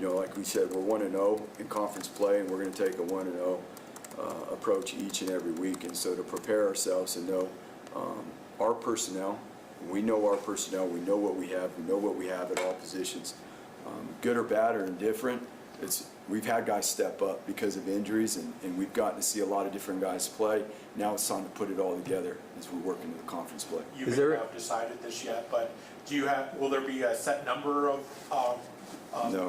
like we said, we're 1-0 in conference play, and we're going to take a 1-0 approach each and every week. And so to prepare ourselves and know our personnel, we know our personnel, we know what we have at all positions, good or bad or indifferent. We've had guys step up because of injuries, and we've gotten to see a lot of different guys play. Now it's time to put it all together as we work into the conference play. You may not have decided this yet, but will there be a set number of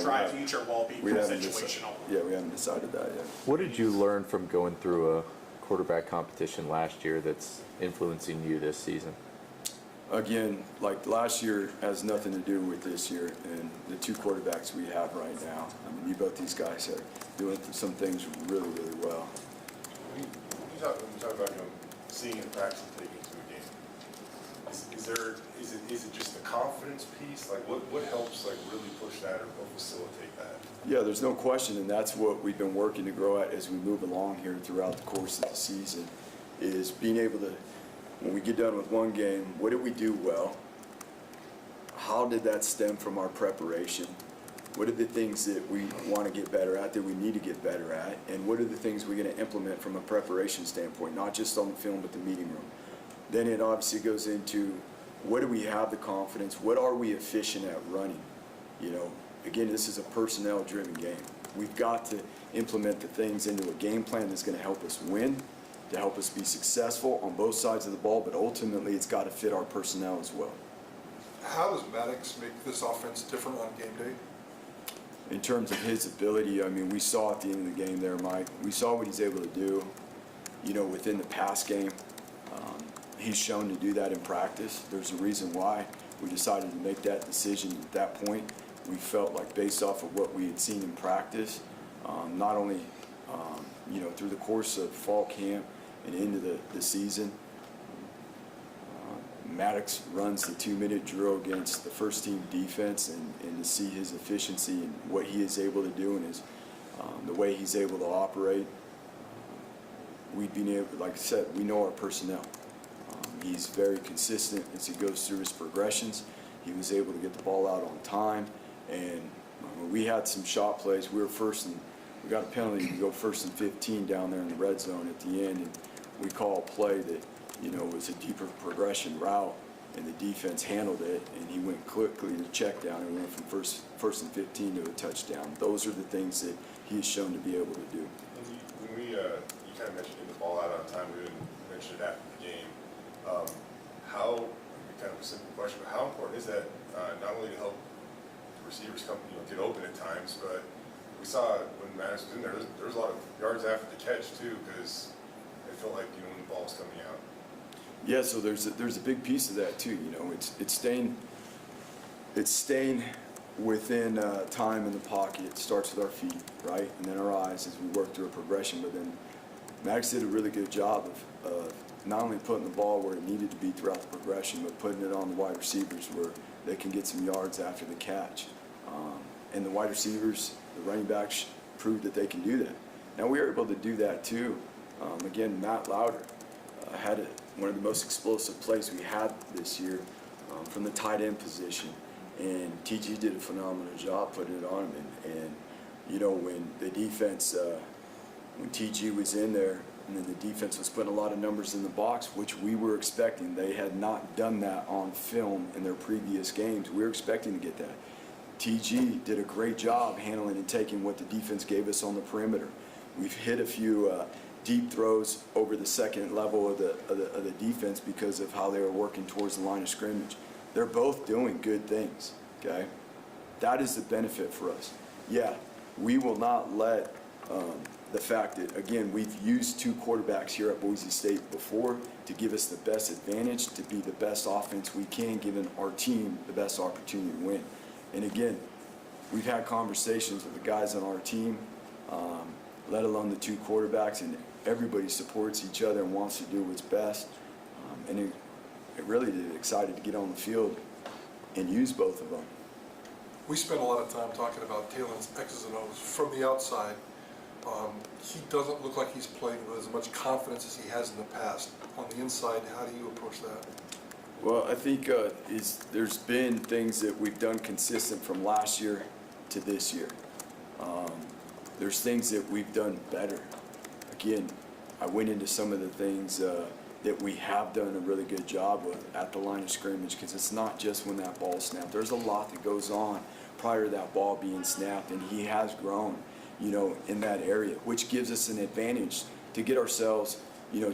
drives each, or will it be situational? We haven't decided that yet. What did you learn from going through a quarterback competition last year that's influencing you this season? Again, like last year has nothing to do with this year, and the two quarterbacks we have right now. I mean, both these guys are doing some things really, really well. When you talk about seeing in practice and taking to a game, is it just the confidence piece? Like what helps really push that or help facilitate that? Yeah, there's no question, and that's what we've been working to grow at as we move along here throughout the course of the season, is being able to, when we get done with one game, what did we do well? How did that stem from our preparation? What are the things that we want to get better at, that we need to get better at? And what are the things we're going to implement from a preparation standpoint, not just on the film, but the meeting room? Then it obviously goes into, what do we have the confidence? What are we efficient at running? Again, this is a personnel-driven game. We've got to implement the things into a game plan that's going to help us win, to help us be successful on both sides of the ball, but ultimately it's got to fit our personnel as well. How does Maddox make this offense different on game day? In terms of his ability, I mean, we saw at the end of the game there, Mike, we saw what he's able to do, within the pass game. He's shown to do that in practice. There's a reason why we decided to make that decision at that point. We felt like, based off of what we had seen in practice, not only through the course of fall camp and into the season, Maddox runs the 2-minute drill against the first team defense, and to see his efficiency and what he is able to do and the way he's able to operate, we've been able, like I said, we know our personnel. He's very consistent as he goes through his progressions. He was able to get the ball out on time, and we had some shot plays. We got a penalty to go 1st and 15 down there in the red zone at the end, and we call a play that was a deeper progression route, and the defense handled it, and he went quickly to check down and went from first and 15 to a touchdown. Those are the things that he has shown to be able to do. When you kind of mentioned getting the ball out on time, we didn't mention it after the game. Kind of a simple question, but how important is that not only to help the receivers get open at times, but we saw when Maddox was in there, there was a lot of yards after the catch too, because it felt like when the ball was coming out. Yeah, so there's a big piece of that too. It's staying within time in the pocket. It starts with our feet, right, and then our eyes as we work through a progression. But then Maddox did a really good job of not only putting the ball where it needed to be throughout the progression, but putting it on the wide receivers where they can get some yards after the catch. And the wide receivers, the running backs, proved that they can do that. Now we were able to do that too. Again, Matt Lauder had one of the most explosive plays we had this year from the tight end position, and TG did a phenomenal job putting it on him. And when the defense, when TG was in there, and then the defense was putting a lot of numbers in the box, which we were expecting. They had not done that on film in their previous games. We were expecting to get that. TG did a great job handling and taking what the defense gave us on the perimeter. We've hit a few deep throws over the second level of the defense because of how they were working towards the line of scrimmage. They're both doing good things, okay? That is the benefit for us. Yeah, we will not let the fact that, again, we've used two quarterbacks here at Boise State before to give us the best advantage, to be the best offense we can, giving our team the best opportunity to win. And again, we've had conversations with the guys on our team, let alone the two quarterbacks, and everybody supports each other and wants to do what's best. And it really did excited to get on the field and use both of them. We spent a lot of time talking about Taylor's X's and O's from the outside. He doesn't look like he's playing with as much confidence as he has in the past. On the inside, how do you approach that? Well, I think there's been things that we've done consistent from last year to this year. There's things that we've done better. Again, I went into some of the things that we have done a really good job with at the line of scrimmage, because it's not just when that ball snapped. There's a lot that goes on prior to that ball being snapped, and he has grown, in that area, which gives us an advantage to get ourselves,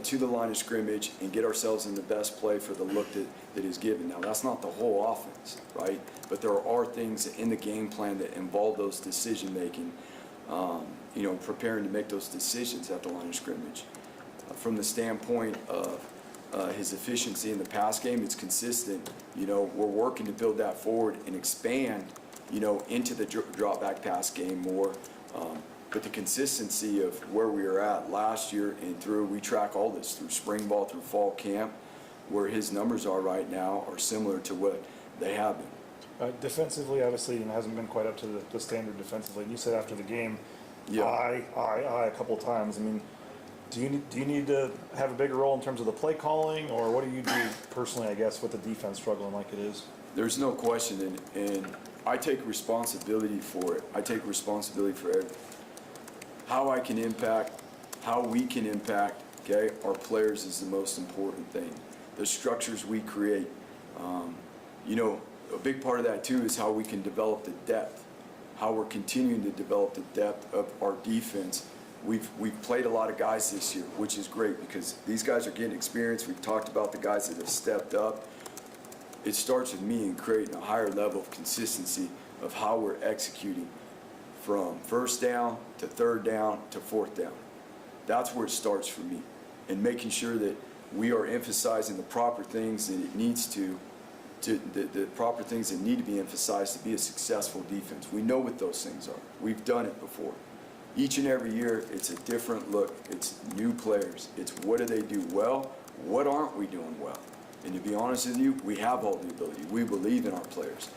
to the line of scrimmage and get ourselves in the best play for the look that is given. Now, that's not the whole offense, right? But there are things in the game plan that involve those decision-making, preparing to make those decisions at the line of scrimmage. From the standpoint of his efficiency in the pass game, it's consistent. We're working to build that forward and expand, into the drop back pass game more. But the consistency of where we were at last year and through, we track all this through spring ball, through fall camp, where his numbers are right now are similar to what they have been. Defensively, obviously, it hasn't been quite up to the standard defensively. You said after the game, Yeah. I a couple of times. I mean, do you need to have a bigger role in terms of the play calling, or what do you do personally, I guess, with the defense struggling like it is? There's no question, and I take responsibility for it. I take responsibility for everything. How I can impact, how we can impact, our players is the most important thing. The structures we create. A big part of that too is how we can develop the depth, how we're continuing to develop the depth of our defense. We've played a lot of guys this year, which is great because these guys are getting experience. We've talked about the guys that have stepped up. It starts with me in creating a higher level of consistency of how we're executing from first down to third down to fourth down. That's where it starts for me, and making sure that we are emphasizing the proper things that it needs to the proper things that need to be emphasized to be a successful defense. We know what those things are. We've done it before. Each and every year, it's a different look. It's new players. It's what do they do well? What aren't we doing well? And to be honest with you, we have all the ability. We believe in our players.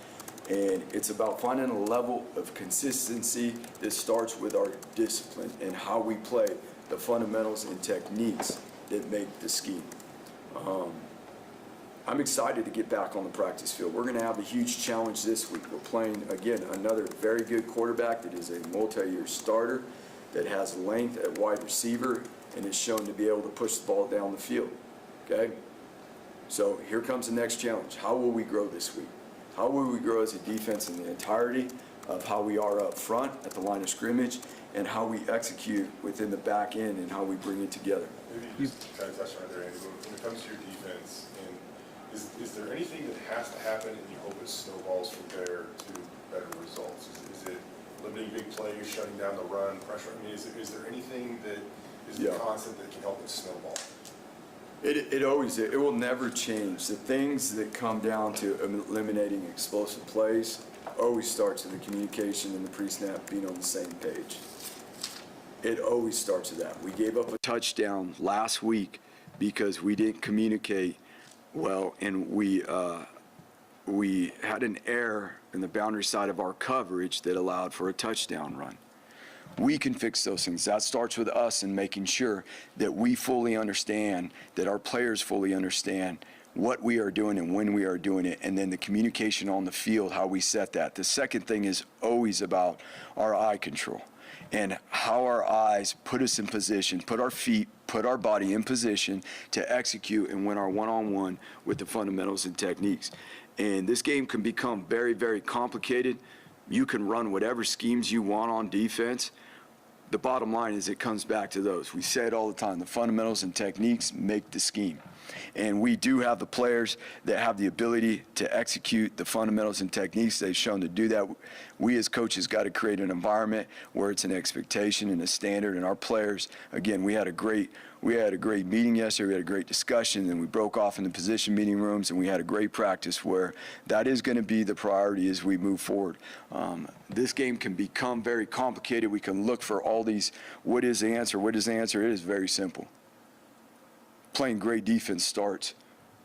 And it's about finding a level of consistency that starts with our discipline and how we play, the fundamentals and techniques that make the scheme. I'm excited to get back on the practice field. We're going to have a huge challenge this week. We're playing, again, another very good quarterback that is a multi-year starter, that has length at wide receiver, and is shown to be able to push the ball down the field. Okay? So here comes the next challenge. How will we grow this week? How will we grow as a defense in the entirety of how we are up front at the line of scrimmage, and how we execute within the back end and how we bring it together? Maybe you just kind of touch on it there, Andy, when it comes to your defense, and is there anything that has to happen and you hope it snowballs from there to better results? Is it limiting big plays, shutting down the run, pressure? I mean, is there anything that is the concept that can help it snowball? It will never change. The things that come down to eliminating explosive plays always starts with the communication and the pre-snap being on the same page. It always starts with that. We gave up a touchdown last week because we didn't communicate well, and we had an error in the boundary side of our coverage that allowed for a touchdown run. We can fix those things. That starts with us and making sure that we fully understand, that our players fully understand what we are doing and when we are doing it, and then the communication on the field, how we set that. The second thing is always about our eye control and how our eyes put us in position, put our feet, put our body in position to execute and win our one-on-one with the fundamentals and techniques. And this game can become very, very complicated. You can run whatever schemes you want on defense. The bottom line is it comes back to those. We say it all the time, the fundamentals and techniques make the scheme. And we do have the players that have the ability to execute the fundamentals and techniques. They've shown to do that. We as coaches got to create an environment where it's an expectation and a standard. And our players, again, we had a great meeting yesterday. We had a great discussion, and we broke off in the position meeting rooms, and we had a great practice where that is going to be the priority as we move forward. This game can become very complicated. We can look for all these, what is the answer? What is the answer? It is very simple. Playing great defense starts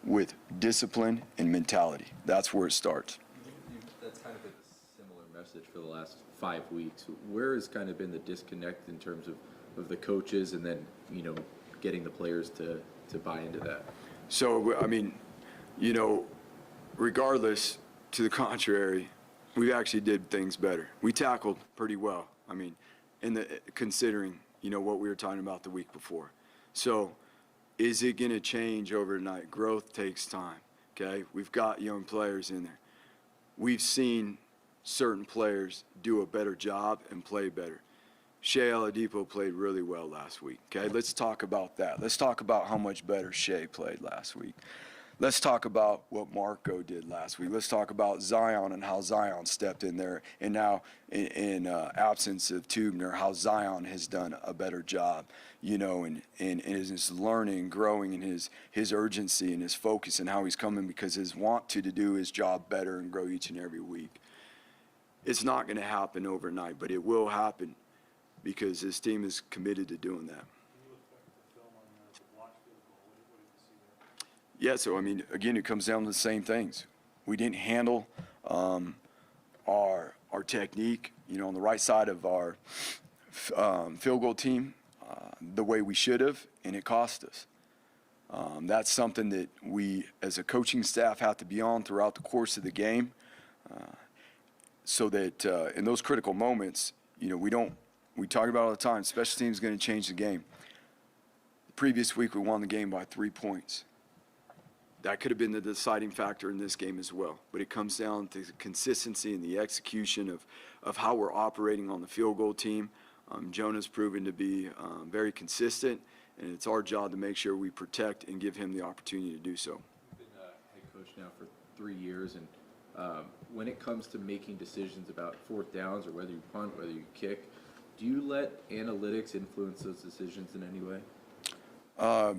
with discipline and mentality. That's where it starts. That's kind of been a similar message for the last 5 weeks. Where has kind of been the disconnect in terms of the coaches and then, getting the players to buy into that? So, I mean, regardless, to the contrary, We actually did things better. We tackled pretty well. I mean, considering, what we were talking about the week before. So is it going to change overnight? Growth takes time, okay? We've got young players in there. We've seen certain players do a better job and play better. Shea Oladipo played really well last week, okay? Let's talk about that. Let's talk about how much better Shea played last week. Let's talk about what Marco did last week. Let's talk about Zion and how Zion stepped in there. And now, in absence of Tubner, how Zion has done a better job, and his learning, growing in his urgency and his focus and how he's coming because his want to do his job better and grow each and every week. It's not going to happen overnight, but it will happen because this team is committed to doing that. Yeah, so again, it comes down to the same things. We didn't handle our technique, on the right side of our field goal team the way we should have, and it cost us. That's something that we, as a coaching staff, have to be on throughout the course of the game, so that in those critical moments, we talk about it all the time. Special teams is going to change the game. The previous week, we won the game by 3 points. That could have been the deciding factor in this game as well. But it comes down to the consistency and the execution of how we're operating on the field goal team. Jonah's proven to be very consistent, and it's our job to make sure we protect and give him the opportunity to do so. You've been head coach now for 3 years, and when it comes to making decisions about fourth downs or whether you punt, whether you kick, do you let analytics influence those decisions in any way?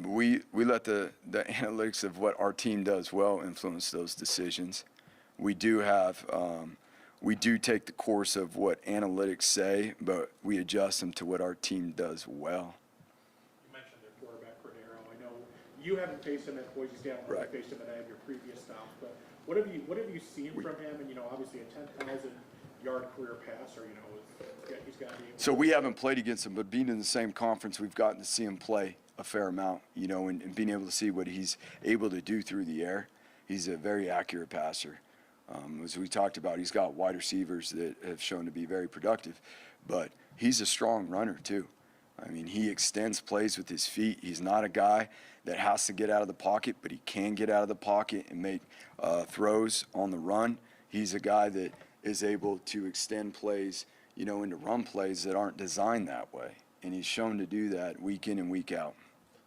We let the analytics of what our team does well influence those decisions. We do take the course of what analytics say, but we adjust them to what our team does well. You mentioned their quarterback, Cordero. I know you haven't faced him at Boise State. I don't know if you faced him at any of your previous stuff, but what have you seen from him? And obviously a 10,000-yard career passer. He's got to be able. So we haven't played against him, but being in the same conference, we've gotten to see him play a fair amount, and being able to see what he's able to do through the air. He's a very accurate passer. As we talked about, he's got wide receivers that have shown to be very productive, but he's a strong runner too. He extends plays with his feet. He's not a guy that has to get out of the pocket, but he can get out of the pocket and make throws on the run. He's a guy that is able to extend plays, into run plays that aren't designed that way. And he's shown to do that week in and week out.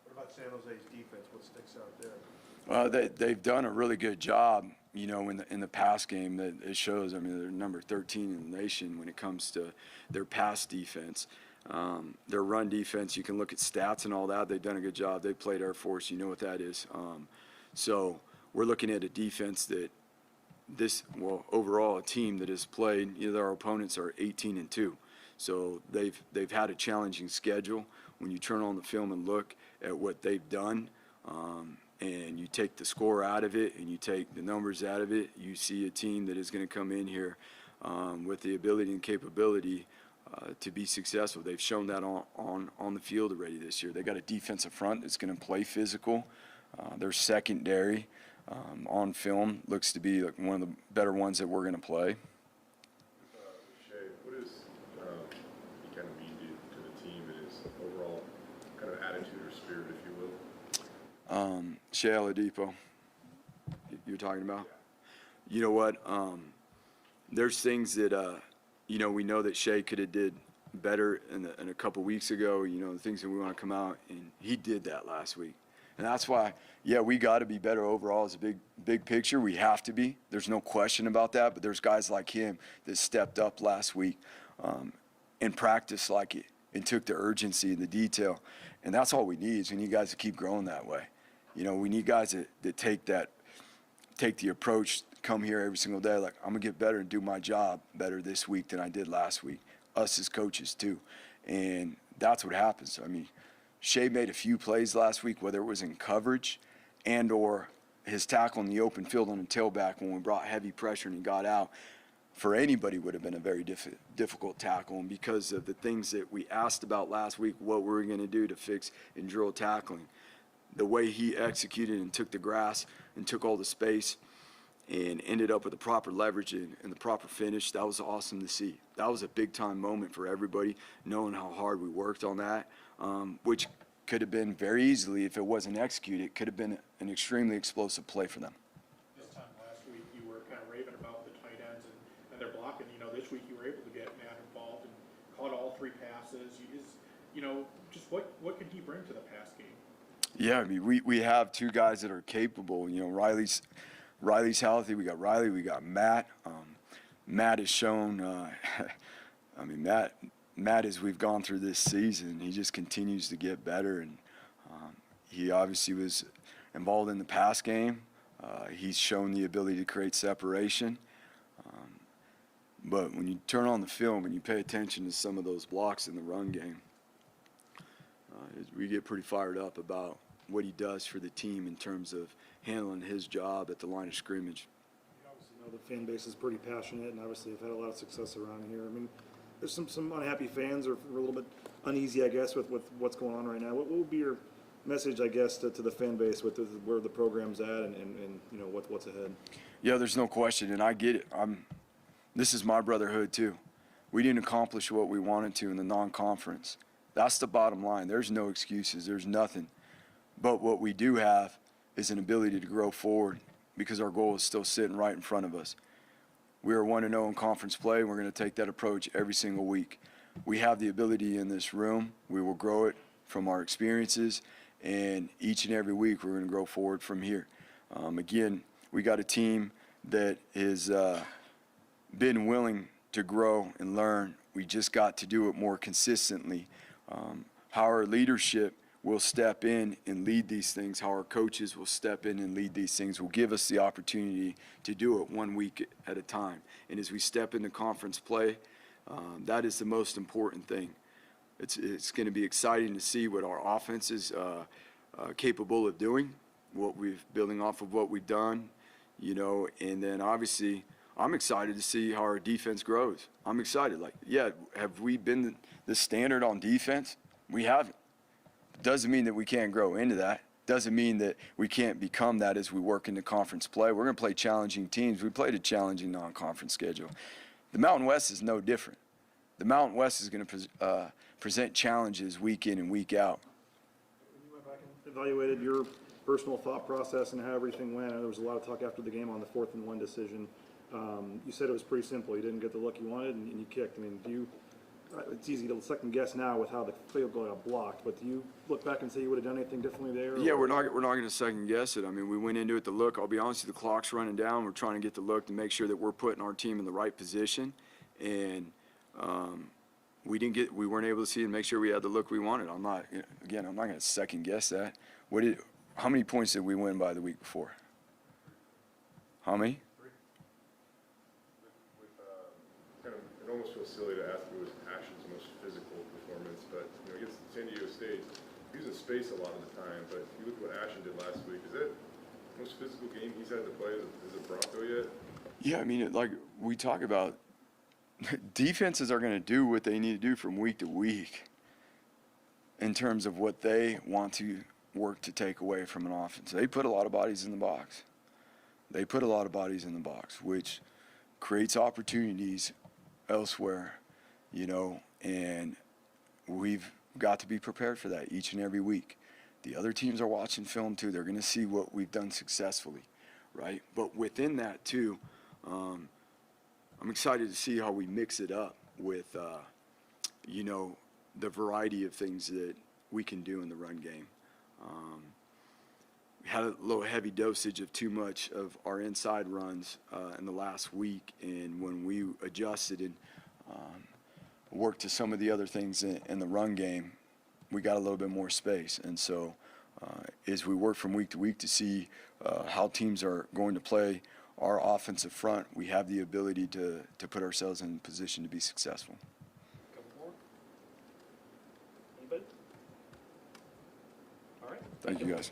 What about San Jose's defense? What sticks out there? They've done a really good job, in the pass game. That it shows. They're number 13 in the nation when it comes to their pass defense. Their run defense, you can look at stats and all that. They've done a good job. They played Air Force. You know what that is. So we're looking at a defense that overall a team that has played, our opponents are 18-2. So they've had a challenging schedule. When you turn on the film and look at what they've done, and you take the score out of it and you take the numbers out of it, you see a team that is going to come in here with the ability and capability to be successful. They've shown that on the field already this year. They got a defensive front that's going to play physical. Their secondary on film looks to be like one of the better ones that we're going to play. What does he kind of mean to the team and his overall kind of attitude or spirit, if you will? Shea Oladipo, you're talking about? You know what? There's things that, we know that Shea could have did better in a couple weeks ago, the things that we want to come out, and he did that last week. And that's why, we got to be better overall as a big picture. We have to be. There's no question about that. But there's guys like him that stepped up last week and practiced like it and took the urgency and the detail. And that's all we need is we need guys to keep growing that way. We need guys that take the approach, come here every single day, like, I'm going to get better and do my job better this week than I did last week. Us as coaches too. And that's what happens. Shea made a few plays last week, whether it was in coverage and or his tackle in the open field on the tailback when we brought heavy pressure and he got out. For anybody would have been a very difficult tackle. And because of the things that we asked about last week, what were we going to do to fix and drill tackling, the way he executed and took the grass and took all the space and ended up with the proper leverage and the proper finish. That was awesome to see. That was a big time moment for everybody, knowing how hard we worked on that, which could have been very easily, if it wasn't executed, it could have been an extremely explosive play for them. This time last week, you were kind of raving about the tight ends and their blocking. You know, this week you were able to get Matt involved and caught all 3 passes. Just what can he bring to the pass game? Yeah, I mean, we have 2 guys that are capable. You know, Riley's healthy. We got Riley. We got Matt. Matt has shown. I mean, Matt, as we've gone through this season, he just continues to get better, and he obviously was involved in the pass game. He's shown the ability to create separation. But when you turn on the film and you pay attention to some of those blocks in the run game, we get pretty fired up about what he does for the team in terms of handling his job at the line of scrimmage. You obviously know the fan base is pretty passionate, and obviously have had a lot of success around here. I mean, there's some unhappy fans, or a little bit uneasy, I guess, with what's going on right now. What would be your message, I guess, to the fan base with where the program's at and you know what's ahead? Yeah, there's no question, and I get it. This is my brotherhood too. We didn't accomplish what we wanted to in the non-conference. That's the bottom line. There's no excuses. There's nothing. But what we do have is an ability to grow forward, because our goal is still sitting right in front of us. We are 1-0 in conference play, and we're going to take that approach every single week. We have the ability in this room. We will grow it from our experiences, and each and every week we're going to grow forward from here. Again, we got a team that has been willing to grow and learn. We just got to do it more consistently. How our leadership will step in and lead these things, how our coaches will step in and lead these things, will give us the opportunity to do it 1 week at a time. And as we step into conference play, that is the most important thing. It's going to be exciting to see what our offense is capable of doing, what we've building off of what we've done, you know, and then obviously I'm excited to see how our defense grows. I'm excited. Like, yeah, have we been the standard on defense? We haven't. Doesn't mean that we can't grow into that. Doesn't mean that we can't become that as we work into conference play. We're going to play challenging teams. We played a challenging non-conference schedule. The Mountain West is no different. The Mountain West is going to present challenges week in and week out. When you went back and evaluated your personal thought process and how everything went, there was a lot of talk after the game on the 4th and 1 decision. You said it was pretty simple. You didn't get the look you wanted, and you kicked. I mean, it's easy to second guess now with how the field goal got blocked, but do you look back and say you would have done anything differently there? Yeah, we're not going to second guess it. I mean, we went into it to look. I'll be honest with you, the clock's running down. We're trying to get the look to make sure that we're putting our team in the right position, and we weren't able to see and make sure we had the look we wanted. I'm not going to second guess that. How many points did we win by the week before? How many? It almost feels silly to ask if it was Ashton's most physical performance, but against San Diego State, he was in space a lot of the time. But you look at what Ashton did last week. Is that the most physical game he's had to play as a Bronco yet? Yeah, I mean, like we talk about, defenses are going to do what they need to do from week to week in terms of what they want to work to take away from an offense. They put a lot of bodies in the box. Which creates opportunities elsewhere, and we've got to be prepared for that each and every week. The other teams are watching film too. They're going to see what we've done successfully, right? But within that too, I'm excited to see how we mix it up with, the variety of things that we can do in the run game. We had a little heavy dosage of too much of our inside runs in the last week, and when we adjusted and worked to some of the other things in the run game, we got a little bit more space. And so as we work from week to week to see how teams are going to play our offensive front, we have the ability to put ourselves in position to be successful. Couple more? Anybody? All right. Thank you, guys.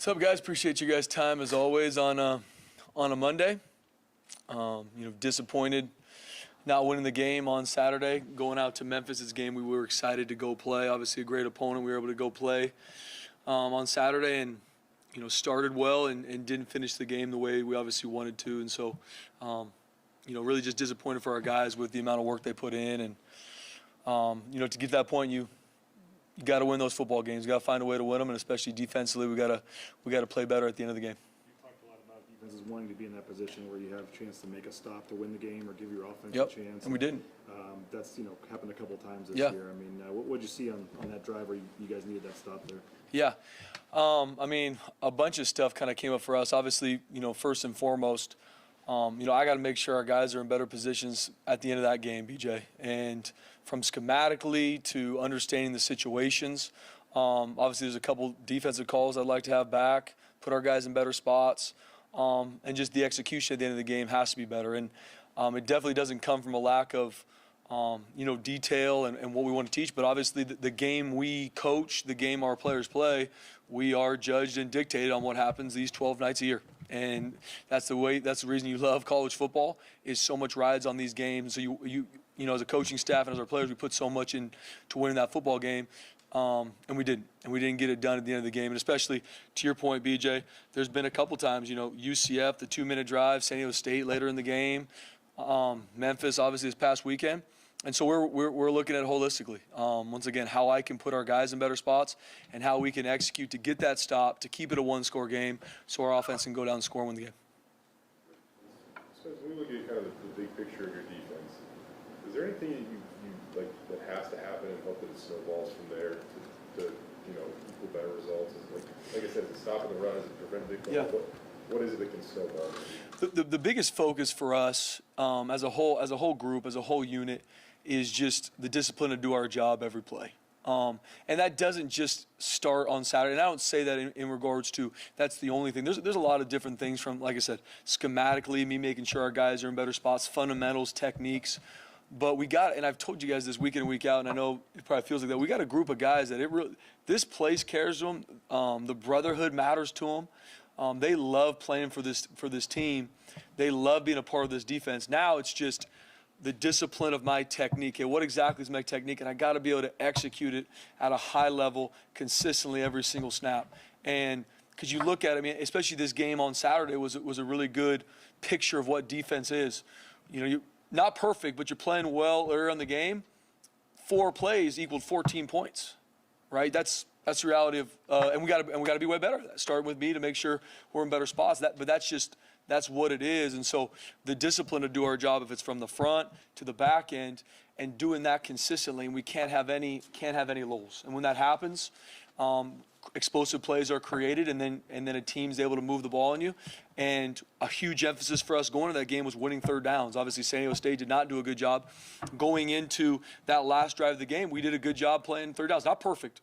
What's up, guys? Appreciate you guys' time as always on a Monday. Disappointed not winning the game on Saturday, going out to Memphis. It's a game we were excited to go play. Obviously, a great opponent. We were able to go play on Saturday, and started well and didn't finish the game the way we obviously wanted to. And so, really just disappointed for our guys with the amount of work they put in. And to get to that point, you got to win those football games. You got to find a way to win them, and especially defensively, we got to play better at the end of the game. You talked a lot about defenses wanting to be in that position where you have a chance to make a stop to win the game or give your offense Yep, a chance. and we didn't. That's happened a couple times this Yeah. year. I mean, what did you see on that drive where you guys needed that stop there? Yeah. A bunch of stuff kind of came up for us. Obviously, first and foremost, I got to make sure our guys are in better positions at the end of that game, BJ. And from schematically to understanding the situations, obviously there's a couple defensive calls I'd like to have back, put our guys in better spots, and just the execution at the end of the game has to be better. And it definitely doesn't come from a lack of detail and what we want to teach, but obviously the game we coach, the game our players play, we are judged and dictated on what happens these 12 nights a year. And that's the reason you love college football, is so much rides on these games. So you as a coaching staff and as our players, we put so much in to winning that football game. And we didn't get it done at the end of the game. And especially to your point, BJ, there's been a couple times, UCF, the 2-minute drive, San Diego State later in the game, Memphis, obviously this past weekend. And so we're looking at it holistically. Once again, how I can put our guys in better spots and how we can execute to get that stop, to keep it a one-score game, so our offense can go down and score and win the game. So as we look at kind of the big picture of your defense, is there anything you like that has to happen and hope that it snowballs from there to equal better results? Like I said, is it stopping the run? Is it preventing big Yeah. What is it that can snowball? The biggest focus for us as a whole group, as a whole unit, is just the discipline to do our job every play. And that doesn't just start on Saturday. And I don't say that in regards to that's the only thing. There's a lot of different things from, like I said, schematically, me making sure our guys are in better spots, fundamentals, techniques. But and I've told you guys this week in and week out, and I know it probably feels like that. We got a group of guys that this place cares to them. The brotherhood matters to them. They love playing for this team. They love being a part of this defense. Now it's just the discipline of my technique. What exactly is my technique? And I got to be able to execute it at a high level consistently every single snap. And because you look at it, especially this game on Saturday was a really good picture of what defense is. You're not perfect, but you're playing well earlier in the game. 4 plays equaled 14 points, right? That's the reality of, and we got to be way better at that. Starting with me to make sure we're in better spots. But that's what it is. And so the discipline to do our job, if it's from the front to the back end, and doing that consistently, and we can't have any lulls. And when that happens, explosive plays are created, and then a team's able to move the ball on you. And a huge emphasis for us going to that game was winning third downs. Obviously, San Diego State did not do a good job going into that last drive of the game. We did a good job playing third downs. Not perfect,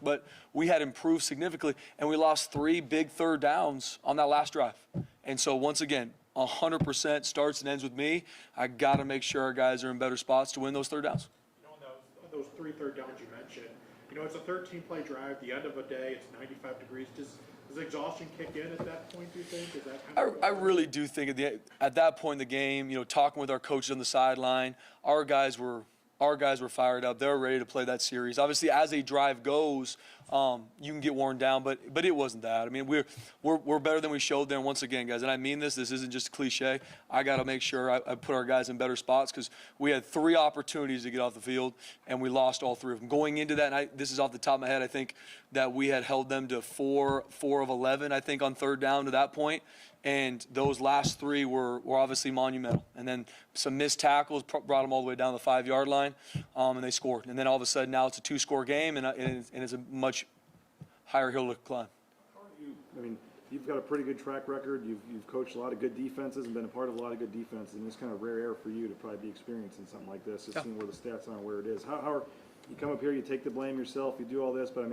but we had improved significantly, and we lost 3 big third downs on that last drive. And so once again, 100% starts and ends with me. I got to make sure our guys are in better spots to win those third downs. On those 3 third downs you mentioned, it's a 13-play drive, the end of a day, it's 95 degrees. Does exhaustion kick in at that point, do you think? Is that kind of I really do think at that point in the game, talking with our coaches on the sideline, our guys were fired up. They were ready to play that series. Obviously, as a drive goes, you can get worn down, but it wasn't that. We're better than we showed there. And once again, guys, and I mean this isn't just a cliche. I got to make sure I put our guys in better spots, because we had 3 opportunities to get off the field, and we lost all 3 of them. Going into that, and this is off the top of my head, I think that we had held them to 4 of 11, I think, on third down to that point. And those last 3 were obviously monumental. And then some missed tackles brought them all the way down the 5-yard line, and they scored. And then all of a sudden now it's a 2-score game, and it's a much higher hill to climb. How are you? You've got a pretty good track record. You've coached a lot of good defenses and been a part of a lot of good defenses, and it's kind of rare air for you to probably be experiencing something like this, just seeing where the stats aren't where it is. How are you come up here, you take the blame yourself, you do all this, but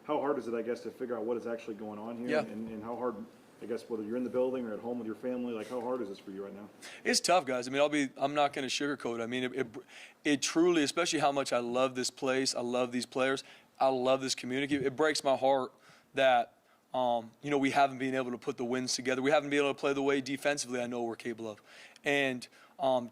how hard is it, I guess, to figure out what is actually going on here, and how hard, I guess, whether you're in the building or at home with your family, how hard is this for you right now? It's tough, guys. I'm not going to sugarcoat it. It truly, especially how much I love this place, I love these players, I love this community. It breaks my heart that we haven't been able to put the wins together. We haven't been able to play the way defensively I know we're capable of. And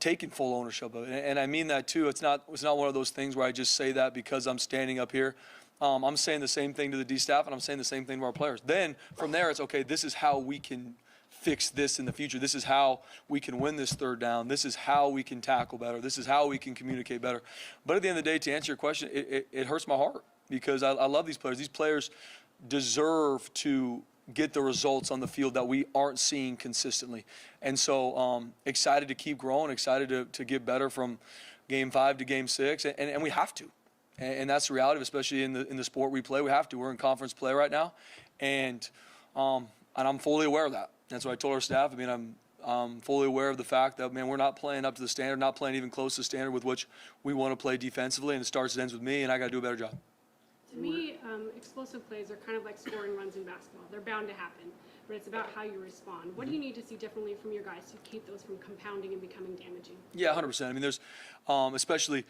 taking full ownership of it. And I mean that too. It's not one of those things where I just say that because I'm standing up here. I'm saying the same thing to the D staff, and I'm saying the same thing to our players. Then from there, it's okay, this is how we can fix this in the future. This is how we can win this third down. This is how we can tackle better. This is how we can communicate better. But at the end of the day, to answer your question, it hurts my heart because I love these players. These players deserve to get the results on the field that we aren't seeing consistently. And so excited to keep growing, excited to get better from game 5 to game 6, and we have to. And that's the reality, especially in the sport we play. We have to. We're in conference play right now, and I'm fully aware of that. That's what I told our staff. I mean, I'm fully aware of the fact that, man, we're not playing up to the standard, not playing even close to the standard with which we want to play defensively, and it starts and ends with me, and I got to do a better job. To me, explosive plays are kind of like scoring runs in basketball. They're bound to happen, but it's about how you respond. What do you need to see differently from your guys to keep those from compounding and becoming damaging? Yeah, 100%. I mean, there's especially,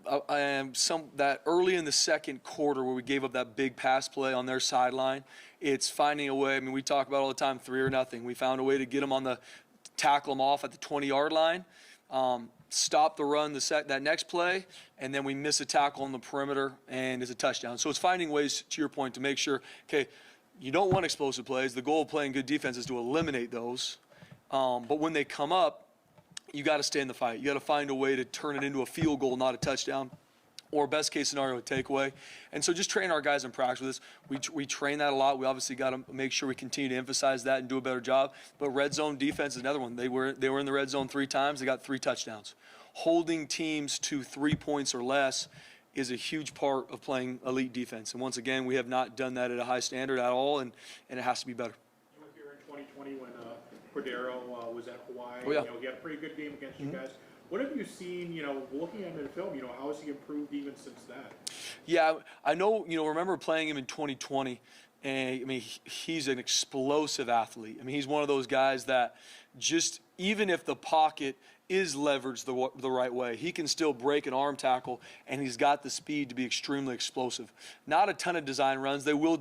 I am that early in the second quarter where we gave up that big pass play on their sideline. It's finding a way. I mean, we talk about all the time 3 or nothing. We found a way to get them tackle them off at the 20-yard line. Stop the run that next play, and then we miss a tackle on the perimeter, and it's a touchdown. So it's finding ways, to your point, to make sure, okay, you don't want explosive plays. The goal of playing good defense is to eliminate those. But when they come up, you got to stay in the fight. You got to find a way to turn it into a field goal, not a touchdown, or best case scenario, a takeaway. And so just train our guys in practice with this. We train that a lot. We obviously got to make sure we continue to emphasize that and do a better job. But red zone defense is another one. They were in the red zone 3 times. They got 3 touchdowns. Holding teams to 3 points or less is a huge part of playing elite defense. And once again, we have not done that at a high standard at all, and it has to be better. You were here in 2020 when Cordero was at Hawaii. Oh, yeah. He had a pretty good game against you guys. What have you seen, looking at him in film, how has he improved even since that? Yeah, I know, remember playing him in 2020, and I mean, he's an explosive athlete. I mean, he's one of those guys that just, even if the pocket is leveraged the right way, he can still break an arm tackle, and he's got the speed to be extremely explosive. Not a ton of design runs. They will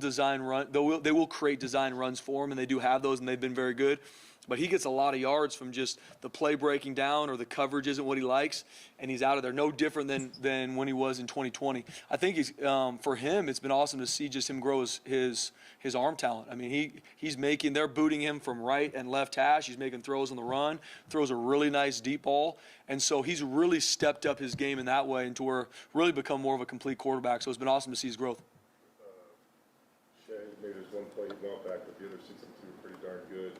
create design runs for him, and they do have those, and they've been very good. But he gets a lot of yards from just the play breaking down or the coverage isn't what he likes, and he's out of there. No different than when he was in 2020. I think for him, it's been awesome to see just him grow his arm talent. I mean, they're booting him from right and left hash. He's making throws on the run, throws a really nice deep ball. And so he's really stepped up his game in that way and to where really become more of a complete quarterback. So it's been awesome to see his growth. Shea, maybe there's one play he went back, but the other 6 and 2 were pretty darn good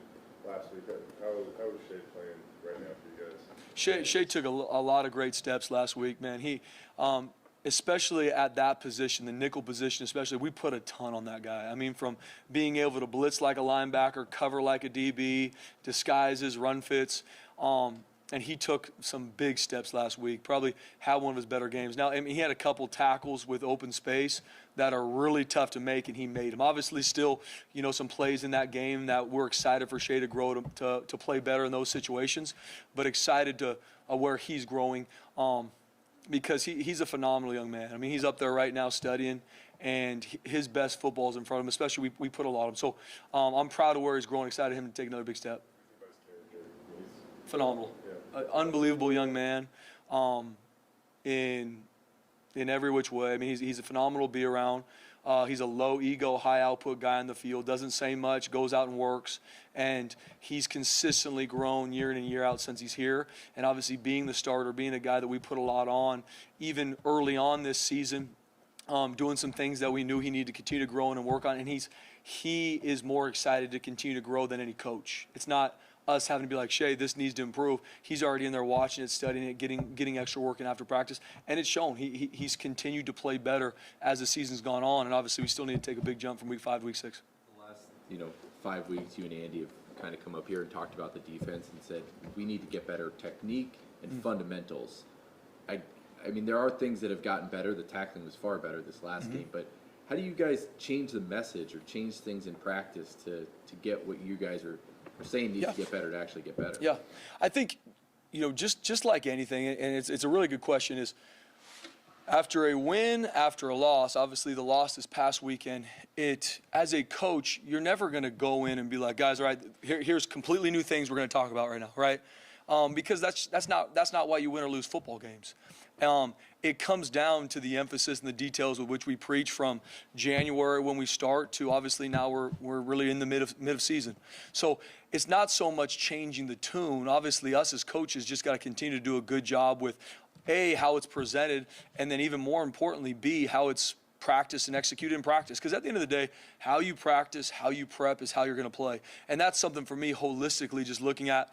last week. How is Shea playing right now for you guys? Shea took a lot of great steps last week, man. He, especially at that position, the nickel position especially, we put a ton on that guy. I mean, from being able to blitz like a linebacker, cover like a DB, disguises, run fits, and he took some big steps last week, probably had one of his better games. Now, I mean, he had a couple tackles with open space that are really tough to make, and he made them. Obviously, still, some plays in that game that we're excited for Shea to grow to play better in those situations, but excited to where he's growing because he's a phenomenal young man. I mean, he's up there right now studying, and his best football is in front of him, especially we put a lot of him. So I'm proud of where he's growing, excited him to take another big step. Phenomenal. Unbelievable young man in every which way. I mean, he's a phenomenal to be around. He's a low ego, high output guy in the field, doesn't say much, goes out and works, and he's consistently grown year in and year out since he's here. And obviously being the starter, being a guy that we put a lot on, even early on this season, doing some things that we knew he needed to continue to grow and work on, and he is more excited to continue to grow than any coach. It's not us having to be like, Shea, this needs to improve. He's already in there watching it, studying it, getting extra work in after practice, and it's shown. He's continued to play better as the season's gone on, and obviously we still need to take a big jump from week 5 to week 6. The last 5 weeks, you and Andy have kind of come up here and talked about the defense and said we need to get better technique and fundamentals. I mean, there are things that have gotten better. The tackling was far better this last game, but how do you guys change the message or change things in practice to get what you guys are saying needs to get better to actually get better? Yeah, I think, just like anything, and it's a really good question, is After a win, after a loss, obviously the loss this past weekend, as a coach, you're never going to go in and be like, guys, all right, here's completely new things we're going to talk about right now, right? Because that's not why you win or lose football games. It comes down to the emphasis and the details with which we preach from January when we start to obviously now we're really in the mid of season. So it's not so much changing the tune. Obviously, us as coaches just got to continue to do a good job with A, how it's presented, and then even more importantly, B, how it's practiced and executed in practice. Because at the end of the day, how you practice, how you prep is how you're going to play. And that's something for me holistically, just looking at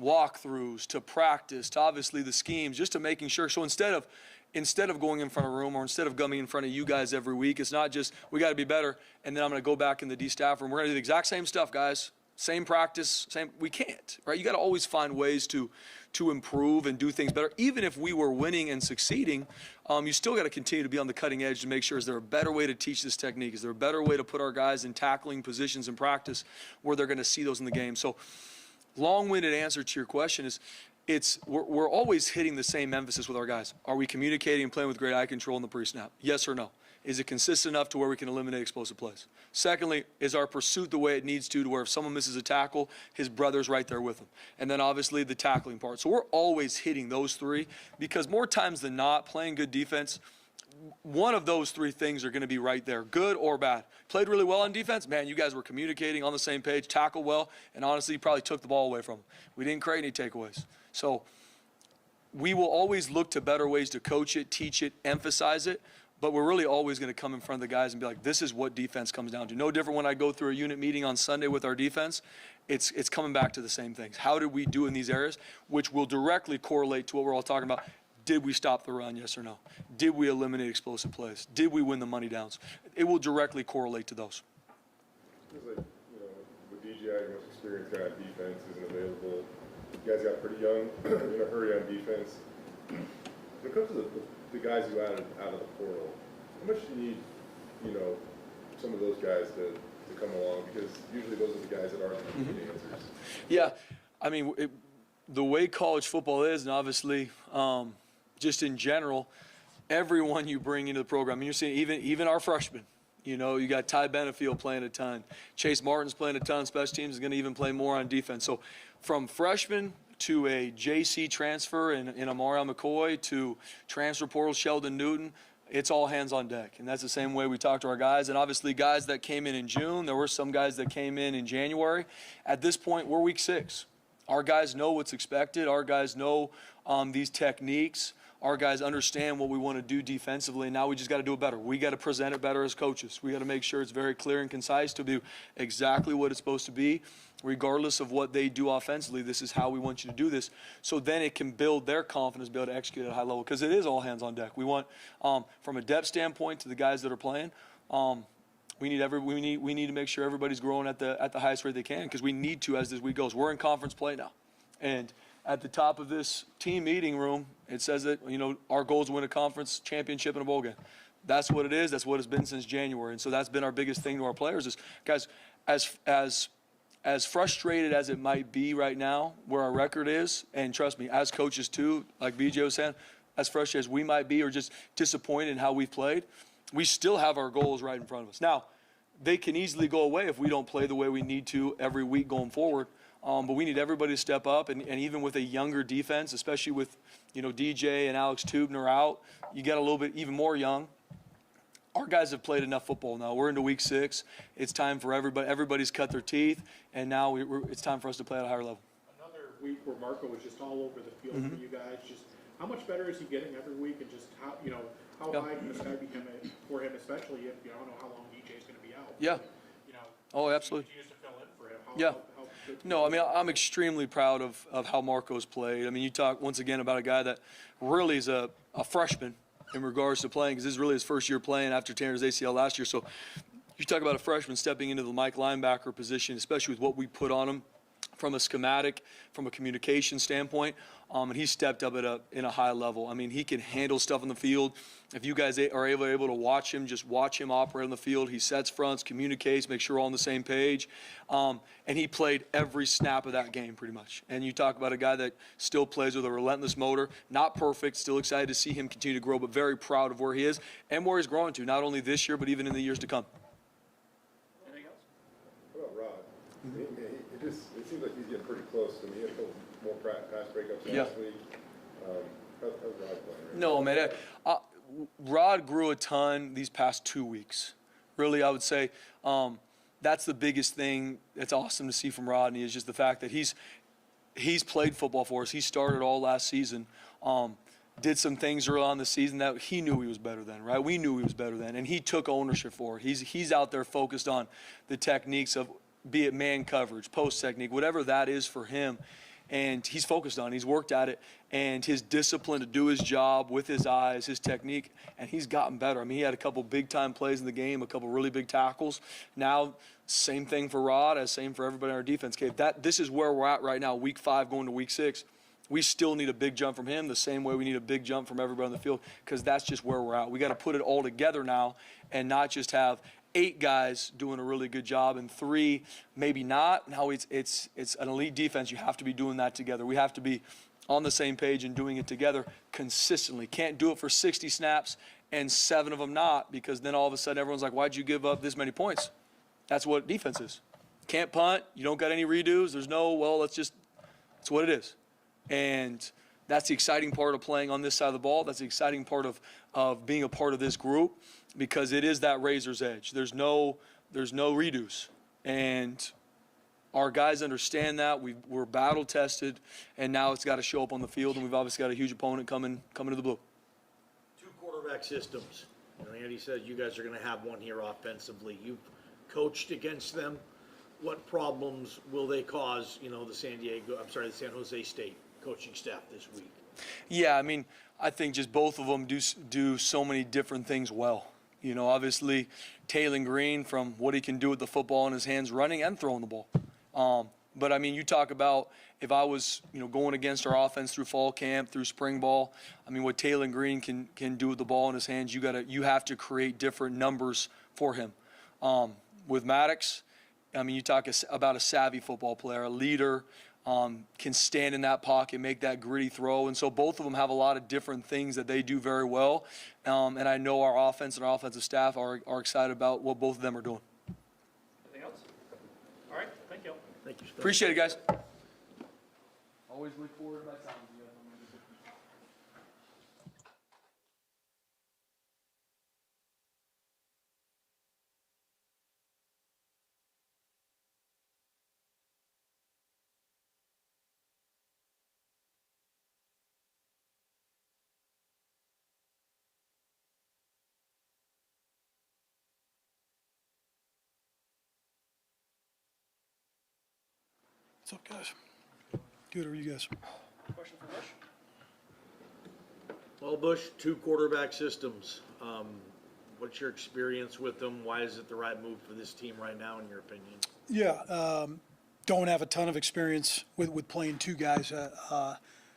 walkthroughs to practice to obviously the schemes, just to making sure. So instead of going in front of a room or instead of coming in front of you guys every week, it's not just we got to be better and then I'm going to go back in the D-staff room. We're going to do the exact same stuff, guys. Same practice, we can't, right? You got to always find ways to improve and do things better. Even if we were winning and succeeding, you still got to continue to be on the cutting edge to make sure, is there a better way to teach this technique? Is there a better way to put our guys in tackling positions in practice where they're going to see those in the game? So long-winded answer to your question is, we're always hitting the same emphasis with our guys. Are we communicating and playing with great eye control in the pre-snap? Yes or no? Is it consistent enough to where we can eliminate explosive plays? Secondly, is our pursuit the way it needs to where if someone misses a tackle, his brother's right there with him? And then obviously the tackling part. So we're always hitting those three because more times than not, playing good defense, one of those three things are going to be right there, good or bad. Played really well on defense, man, you guys were communicating on the same page, tackled well, and honestly, you probably took the ball away from them. We didn't create any takeaways. So we will always look to better ways to coach it, teach it, emphasize it, but we're really always going to come in front of the guys and be like, this is what defense comes down to. No different when I go through a unit meeting on Sunday with our defense, it's coming back to the same things. How did we do in these areas, which will directly correlate to what we're all talking about. Did we stop the run, yes or no? Did we eliminate explosive plays? Did we win the money downs? It will directly correlate to those. Seems like, with DJ, your most experienced guy on defense isn't available. You guys got pretty young, in a hurry on defense. When it comes to the guys you added out of the portal, how much do you need, some of those guys to come along? Because usually those are the guys that are the answers. Yeah, I mean, the way college football is, and obviously just in general, everyone you bring into the program, and you're seeing even our freshmen, you got Ty Benefield playing a ton. Chase Martin's playing a ton. Special teams is going to even play more on defense. So from freshman to a JC transfer in Amarion McCoy to transfer portal Sheldon Newton, it's all hands on deck. And that's the same way we talk to our guys. And obviously guys that came in June, there were some guys that came in January. At this point, we're week 6. Our guys know what's expected. Our guys know these techniques. Our guys understand what we want to do defensively, and now we just got to do it better. We got to present it better as coaches. We got to make sure it's very clear and concise to do exactly what it's supposed to be, regardless of what they do offensively. This is how we want you to do this. So then it can build their confidence, be able to execute at a high level, because it is all hands on deck. We want, from a depth standpoint to the guys that are playing, we need to make sure everybody's growing at the highest rate they can, because we need to as this week goes. We're in conference play now, and at the top of this team meeting room, it says that our goal is to win a conference championship and a bowl game. That's what it is. That's what it's been since January, and so that's been our biggest thing to our players is, guys, as frustrated as it might be right now where our record is, and trust me, as coaches too, like BJ was saying, as frustrated as we might be or just disappointed in how we've played, we still have our goals right in front of us. Now, they can easily go away if we don't play the way we need to every week going forward. But we need everybody to step up, and even with a younger defense, especially with DJ and Alex Tubner out, you get a little bit even more young. Our guys have played enough football now. We're into week 6. It's time for everybody. Everybody's cut their teeth, and now it's time for us to play at a higher level. Another week where Marco was just all over the field for you guys. Just how much better is he getting every week, and just how high can the sky become for him, especially if I don't know how long DJ's going to be out. Yeah. Oh, absolutely. Continues to fill in for him. Yeah. No, I mean, I'm extremely proud of how Marco's played. I mean, you talk once again about a guy that really is a freshman in regards to playing, because this is really his first year playing after tearing his ACL last year. So you talk about a freshman stepping into the Mike linebacker position, especially with what we put on him from a schematic, from a communication standpoint, and he stepped up in a high level. I mean, he can handle stuff on the field. If you guys are able to watch him, just watch him operate on the field. He sets fronts, communicates, makes sure we're all on the same page, and he played every snap of that game pretty much. And you talk about a guy that still plays with a relentless motor, not perfect, still excited to see him continue to grow, but very proud of where he is and where he's growing to, not only this year, but even in the years to come. Anything else? How about Rod? It seems like he's getting pretty close. I mean, he had a couple more pass breakups last week. How's Rod playing right No, man. Rod grew a ton these past 2 weeks. Really, I would say that's the biggest thing that's awesome to see from Rodney is just the fact that he's played football for us. He started all last season. Did some things early on in the season that he knew he was better than, right? We knew he was better than, and he took ownership for it. He's out there focused on the techniques of, be it man coverage, post technique, whatever that is for him. And he's focused on it. He's worked at it. And his discipline to do his job with his eyes, his technique, and he's gotten better. I mean, he had a couple big-time plays in the game, a couple really big tackles. Now, same thing for Rod, as same for everybody on our defense. This is where we're at right now, week 5 going to week 6. We still need a big jump from him the same way we need a big jump from everybody on the field because that's just where we're at. We got to put it all together now and not just have 8 guys doing a really good job and 3 maybe not. Now it's an elite defense. You have to be doing that together. We have to be on the same page and doing it together consistently. Can't do it for 60 snaps and 7 of them not because then all of a sudden everyone's like, why'd you give up this many points? That's what defense is. Can't punt. You don't got any redos. There's no, well, it's what it is. And that's the exciting part of playing on this side of the ball. That's the exciting part of being a part of this group because it is that razor's edge. There's no redos. And our guys understand that. We're battle tested, and now it's got to show up on the field, and we've obviously got a huge opponent coming to the blue. 2 quarterback systems. Andy said you guys are going to have one here offensively. You've coached against them. What problems will they cause, the San Jose State coaching staff this week? Yeah, I mean, I think just both of them do so many different things well. Obviously, Taylor Green from what he can do with the football in his hands, running and throwing the ball. But I mean, you talk about if I was, going against our offense through fall camp, through spring ball. I mean, what Taylor Green can do with the ball in his hands, you have to create different numbers for him. With Maddox, I mean, you talk about a savvy football player, a leader, can stand in that pocket, make that gritty throw. And so both of them have a lot of different things that they do very well. And I know our offense and our offensive staff are excited about what both of them are doing. Anything else? All right, thank you. Thank you, Spencer. Appreciate it, guys. Always look forward to my time with you. What's up, guys? Good, how are you guys? Question for Bush? Well, Bush, 2 quarterback systems. What's your experience with them? Why is it the right move for this team right now, in your opinion? Yeah, don't have a ton of experience with playing 2 guys,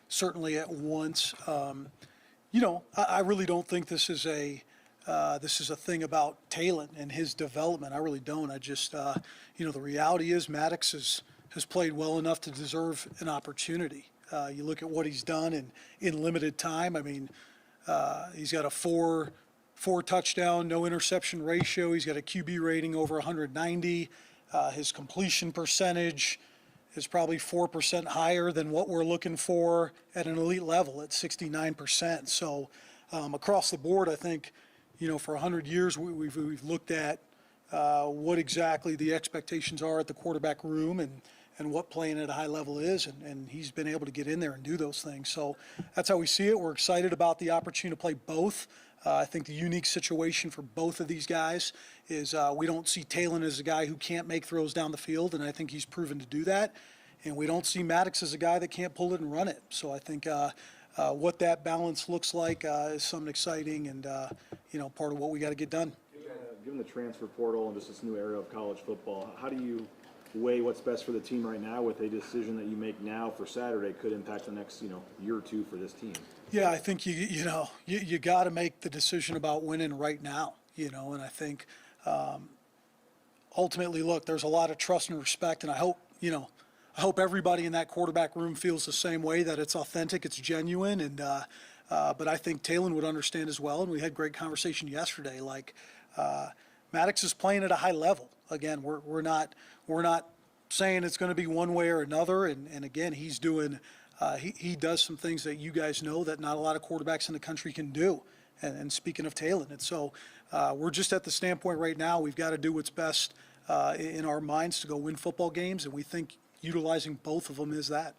certainly at once. I really don't think this is a thing about Talon and his development. I really don't. I just, the reality is Maddox has played well enough to deserve an opportunity. You look at what he's done in limited time. I mean, he's got a 4 touchdown, no interception ratio. He's got a QB rating over 190. His completion percentage is probably 4% higher than what we're looking for at an elite level at 69%. So across the board, I think, for 100 years we've looked at what exactly the expectations are at the quarterback room and what playing at a high level is, and he's been able to get in there and do those things. So that's how we see it. We're excited about the opportunity to play both. I think the unique situation for both of these guys is we don't see Talon as a guy who can't make throws down the field, and I think he's proven to do that. And we don't see Maddox as a guy that can't pull it and run it. So I think what that balance looks like is something exciting and, part of what we got to get done. Given the transfer portal and just this new era of college football, how do you weigh what's best for the team right now with a decision that you make now for Saturday could impact the next, year or two for this team. Yeah, I think you got to make the decision about winning right now, and I think ultimately, look, there's a lot of trust and respect, and I hope everybody in that quarterback room feels the same way, that it's authentic, it's genuine, and but I think Talon would understand as well, and we had great conversation yesterday. Like Maddox is playing at a high level. Again, we're not saying it's going to be one way or another, and again, he's doing. He does some things that you guys know that not a lot of quarterbacks in the country can do. And speaking of Talon, and so we're just at the standpoint right now, we've got to do what's best in our minds to go win football games, and we think utilizing both of them is that.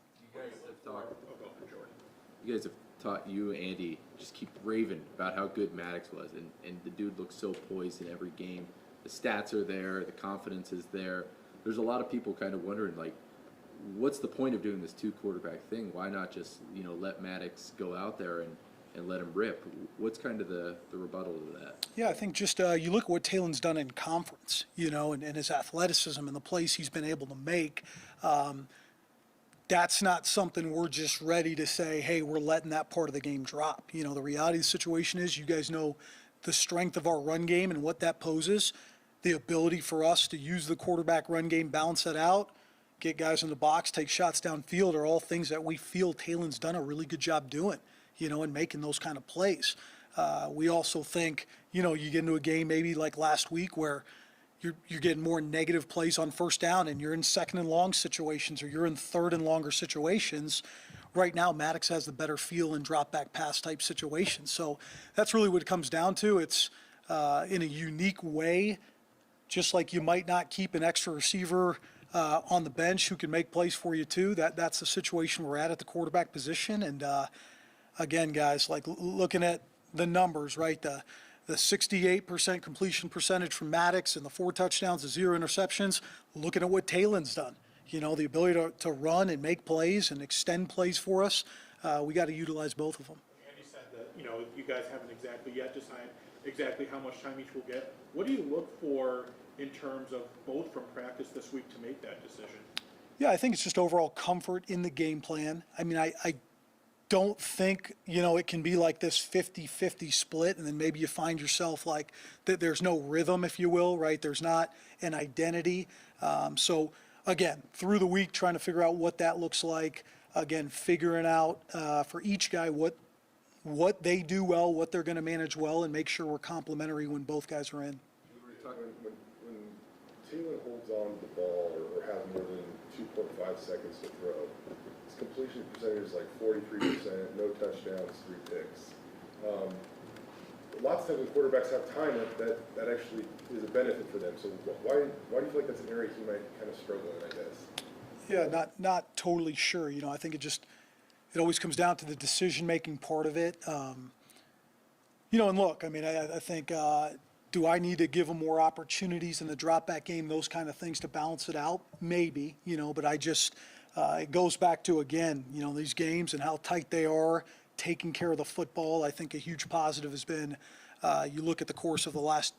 You guys have taught you, Andy, just keep raving about how good Maddox was, and the dude looks so poised in every game. The stats are there, the confidence is there. There's a lot of people kind of wondering, like, what's the point of doing this two quarterback thing? Why not just, let Maddox go out there and let him rip? What's kind of the rebuttal to that? Yeah, I think just you look at what Talon's done in conference, and his athleticism and the plays he's been able to make. That's not something we're just ready to say, hey, we're letting that part of the game drop. The reality of the situation is, you guys know the strength of our run game and what that poses, the ability for us to use the quarterback run game, balance it out, get guys in the box, take shots downfield, are all things that we feel Talon's done a really good job doing, and making those kind of plays. We also think, you get into a game maybe like last week where you're getting more negative plays on first down and you're in second and long situations, or you're in third and longer situations. Right now, Maddox has the better feel in drop back pass type situations. So that's really what it comes down to. It's in a unique way, just like you might not keep an extra receiver on the bench who can make plays for you too. That's the situation we're at the quarterback position. And again, guys, like looking at the numbers, right? The 68% completion percentage from Maddox and the 4 touchdowns, the 0 interceptions. Looking at what Talon's done, the ability to run and make plays and extend plays for us. We got to utilize both of them. Andy said that, you guys haven't exactly yet decided exactly how much time each will get. What do you look for in terms of both from practice this week to make that decision? Yeah, I think it's just overall comfort in the game plan. I mean, I don't think, it can be like this 50-50 split, and then maybe you find yourself like that there's no rhythm, if you will, right? There's not an identity. So again, through the week, trying to figure out what that looks like. Again, figuring out for each guy what they do well, what they're going to manage well, and make sure we're complementary when both guys are in. When Talon holds on to the ball or has more than 2.5 seconds to throw, his completion percentage is like 43%, no touchdowns, 3 picks. Lots of times when quarterbacks have time, that actually is a benefit for them. So why do you feel like that's an area he might kind of struggle in, I guess? Yeah, not totally sure. I think it always comes down to the decision-making part of it. And look, I mean, I think, do I need to give them more opportunities in the drop-back game, those kind of things to balance it out? Maybe, but I just, it goes back to, again, these games and how tight they are, taking care of the football. I think a huge positive has been, you look at the course of the last,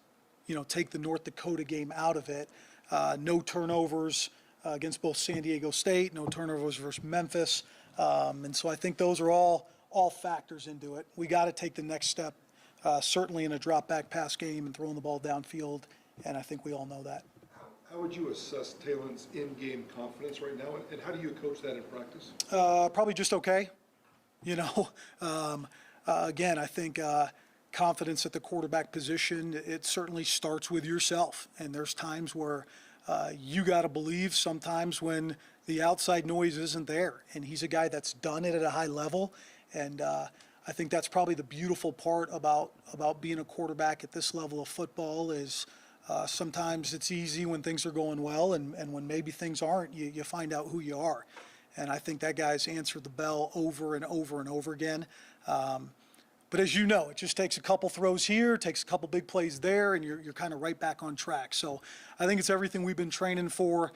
take the North Dakota game out of it, no turnovers against both San Diego State, no turnovers versus Memphis. And so I think those are all factors into it. We got to take the next step, certainly in a drop back pass game and throwing the ball downfield, and I think we all know that. How would you assess Talon's in-game confidence right now, and how do you coach that in practice? Probably just okay. Again, I think confidence at the quarterback position, it certainly starts with yourself, and there's times where you got to believe sometimes when the outside noise isn't there, and he's a guy that's done it at a high level, and I think that's probably the beautiful part about being a quarterback at this level of football is sometimes it's easy when things are going well, and when maybe things aren't, you find out who you are. And I think that guy's answered the bell over and over and over again. But as you know, it just takes a couple throws here, takes a couple big plays there, and you're kind of right back on track. So I think it's everything we've been training for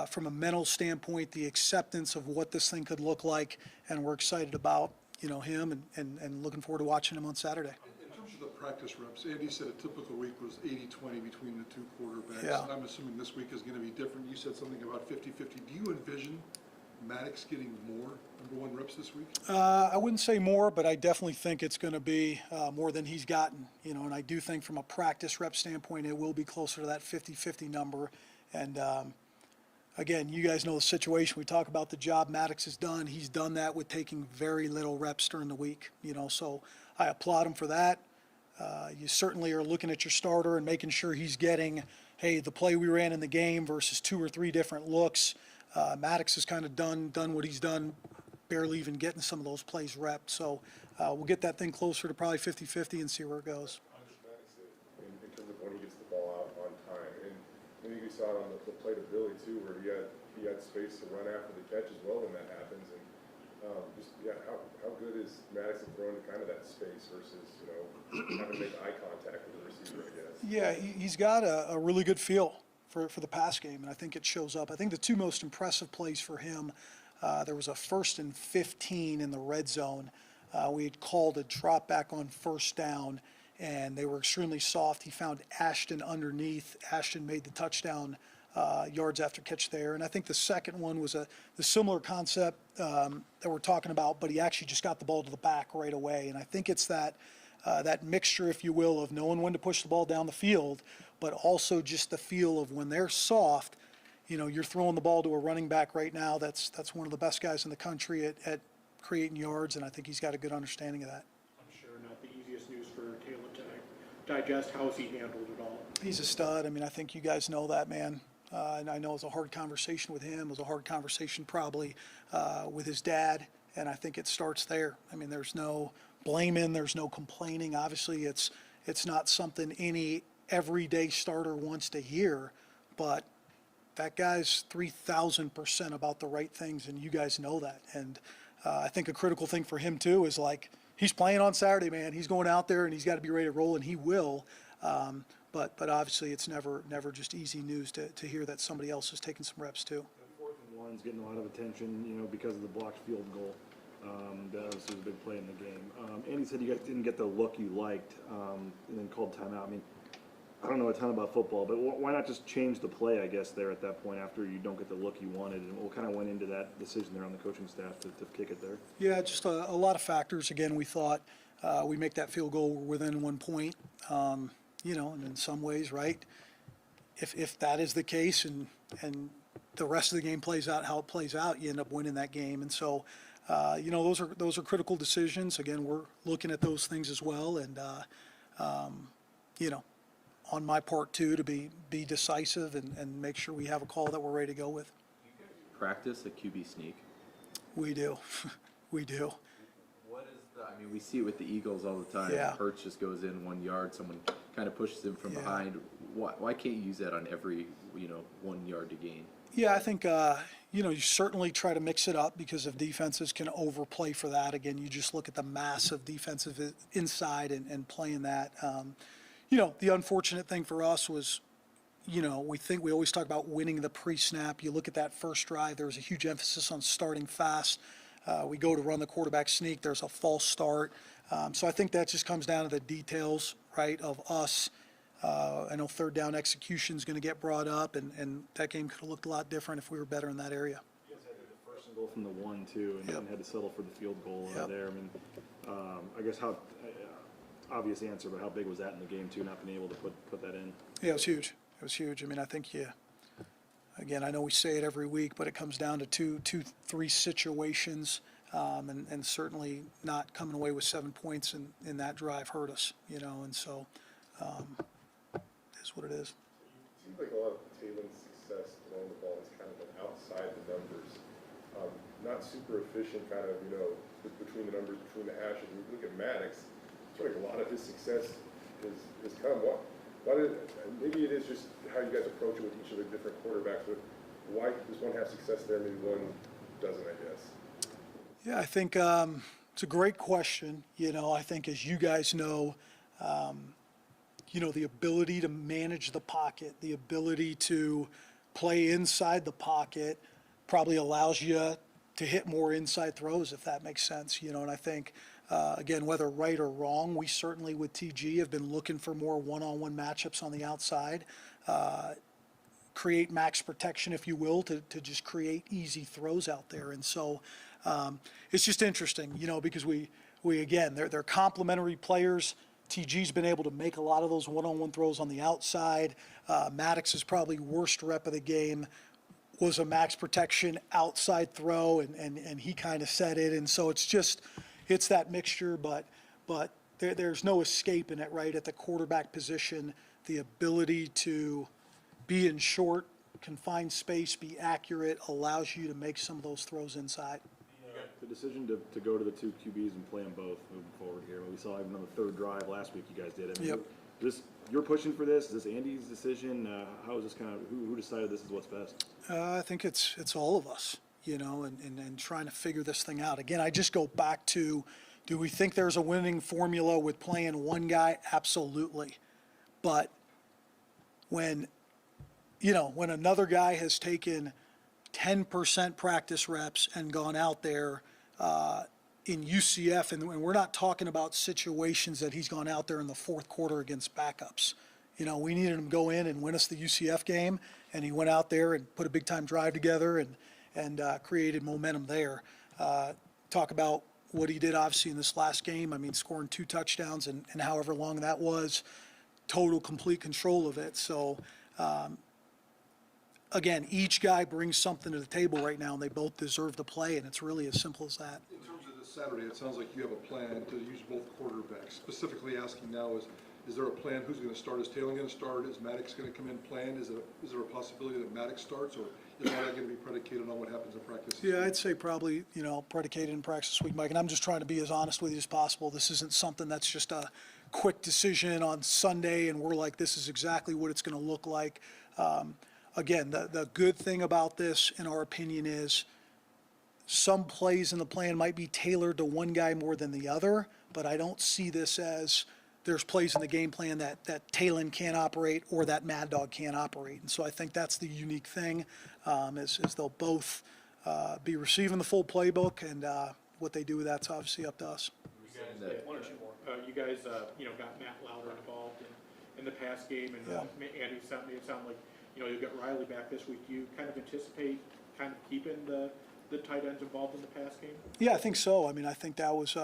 from a mental standpoint, the acceptance of what this thing could look like, and we're excited about him and looking forward to watching him on Saturday. In terms of the practice reps. Andy said a typical week was 80-20 between the two quarterbacks. Yeah. I'm assuming this week is going to be different. You said something about 50-50. Do you envision Maddox getting more number one reps this week? I wouldn't say more, but I definitely think it's going to be more than he's gotten, you know, and I do think from a practice rep standpoint, it will be closer to that 50-50 number. And again, you guys know the situation. We talk about the job Maddox has done. He's done that with taking very little reps during the week, you know, so I applaud him for that. You certainly are looking at your starter and making sure he's getting, hey, the play we ran in the game versus 2 or 3 different looks. Maddox has kind of done what he's done, barely even getting some of those plays repped. So we'll get that thing closer to probably 50-50 and see where it goes. In terms of when he gets the ball out on time, and I think we saw it on the play to Billy too, where he had space to run after the catch as well when that happens. And how good is Maddox at throwing to kind of that space versus having to make eye contact with the receiver, I guess. Yeah, he's got a really good feel for the pass game, and I think it shows up. I think the 2 most impressive plays for him, there was a 1st and 15 in the red zone. We had called a drop back on 1st down, and they were extremely soft. He found Ashton underneath. Ashton made the touchdown yards after catch there. And I think the second one was the similar concept that we're talking about, but he actually just got the ball to the back right away. And I think it's that mixture, if you will, of knowing when to push the ball down the field, but also just the feel of when they're soft, you know, you're throwing the ball to a running back right now. That's one of the best guys in the country at creating yards, and I think he's got a good understanding of that. I'm sure not the easiest news for Caleb to digest. How has he handled it all? He's a stud. I mean, I think you guys know that, man. And I know it was a hard conversation with him. It was a hard conversation probably with his dad, and I think it starts there. I mean, there's no blaming, there's no complaining. Obviously, it's not something any everyday starter wants to hear, but that guy's 3,000% about the right things, and you guys know that. And I think a critical thing for him too is like, he's playing on Saturday, man. He's going out there and he's got to be ready to roll, and he will. But obviously it's never just easy news to hear that somebody else is taking some reps too. 4th and 1's getting a lot of attention, you know, because of the blocked field goal. That obviously was a big play in the game. Andy said you guys didn't get the look you liked, and then called timeout. I mean, I don't know a ton about football, but why not just change the play, I guess, there at that point after you don't get the look you wanted? And what kind of went into that decision there on the coaching staff to kick it there? Yeah, just a lot of factors. Again, we thought we make that field goal within 1 point. You know, and in some ways, right, if that is the case and the rest of the game plays out how it plays out, you end up winning that game. And so, you know, those are critical decisions. Again, we're looking at those things as well. And, you know, on my part too, to be decisive and make sure we have a call that we're ready to go with. Practice a QB sneak. We do. We do. What is the, I mean, we see it with the Eagles all the time. Yeah. Hurts just goes in 1 yard, someone kind of pushes him from Yeah. behind. Why can't you use that on every, 1 yard to gain? Yeah, I think, you know, you certainly try to mix it up because if defenses can overplay for that, again, you just look at the massive defensive inside and playing that. You know, the unfortunate thing for us was, you know, we always talk about winning the pre-snap. You look at that first drive, there was a huge emphasis on starting fast. We go to run the quarterback sneak, there's a false start. So I think that just comes down to the details, right, of us. I know 3rd down execution is going to get brought up, and that game could have looked a lot different if we were better in that area. You guys had the 1st and goal from the 1, too, and had to settle for the field goal there. I mean, I guess how obvious answer, but how big was that in the game, too, not being able to put that in? Yeah, it was huge. It was huge. I mean, I think again, I know we say it every week, but it comes down to 3 situations, and certainly not coming away with 7 points in that drive hurt us, you know, and so is what it is. It seems like a lot of Taylor's success throwing the ball is kind of been outside the numbers, not super efficient, kind of, between the numbers, between the hashes. When you look at Maddox, I feel like a lot of his success has come. Maybe it is just how you guys approach it with each of the different quarterbacks, but why does one have success there, maybe one doesn't, I guess? Yeah, I think it's a great question. You know, I think as you guys know, you know, the ability to manage the pocket, the ability to play inside the pocket probably allows you hit more inside throws, if that makes sense, you know, and I think, again, whether right or wrong, we certainly with TG have been looking for more one-on-one matchups on the outside, create max protection, if you will, to just create easy throws out there. And so it's just interesting, you know, because we again, they're complementary players. TG's been able to make a lot of those one-on-one throws on the outside. Maddox's probably worst rep of the game was a max protection outside throw, and he kind of said it. And so it's that mixture, but there's no escaping it, right? At the quarterback position, the ability to be in short, confined space, be accurate, allows you to make some of those throws inside. The decision to go to the two QBs and play them both moving forward here. We saw even on the third drive last week you guys did. I mean, Yep. You're pushing for this. Is this Andy's decision? How is this kind of, who decided this is what's best? I think it's all of us, you know, and trying to figure this thing out. Again, I just go back to, do we think there's a winning formula with playing one guy? Absolutely. But when another guy has taken 10% practice reps and gone out there in UCF, and we're not talking about situations that he's gone out there in the fourth quarter against backups. You know, we needed him to go in and win us the UCF game, and he went out there and put a big-time drive together and created momentum there. Talk about what he did, obviously, in this last game. I mean, scoring 2 touchdowns and however long that was, total, complete control of it. So, again, each guy brings something to the table right now, and they both deserve to play, and it's really as simple as that. In terms of this Saturday, it sounds like you have a plan to use both quarterbacks. Specifically asking now is there a plan? Who's going to start? Is Taylor going to start? Is Maddox going to come in planned? Is there a possibility that Maddox starts, or is all that going to be predicated on what happens in practice? Yeah, I'd say probably, you know, predicated in practice this week, Mike, and I'm just trying to be as honest with you as possible. This isn't something that's just a quick decision on Sunday, and we're like, this is exactly what it's going to look like. Again, the good thing about this, in our opinion, is some plays in the plan might be tailored to one guy more than the other, but I don't see this as there's plays in the game plan that Talon can't operate or that Mad Dog can't operate. And so I think that's the unique thing, is they'll both be receiving the full playbook, and what they do with that's obviously up to us. You guys, got Matt Lauder involved in the pass game, and Andy made it sound like, you'll get Riley back this week. Do you kind of anticipate kind of keeping the tight ends involved in the pass game? Yeah, I think so. I mean, I think that was,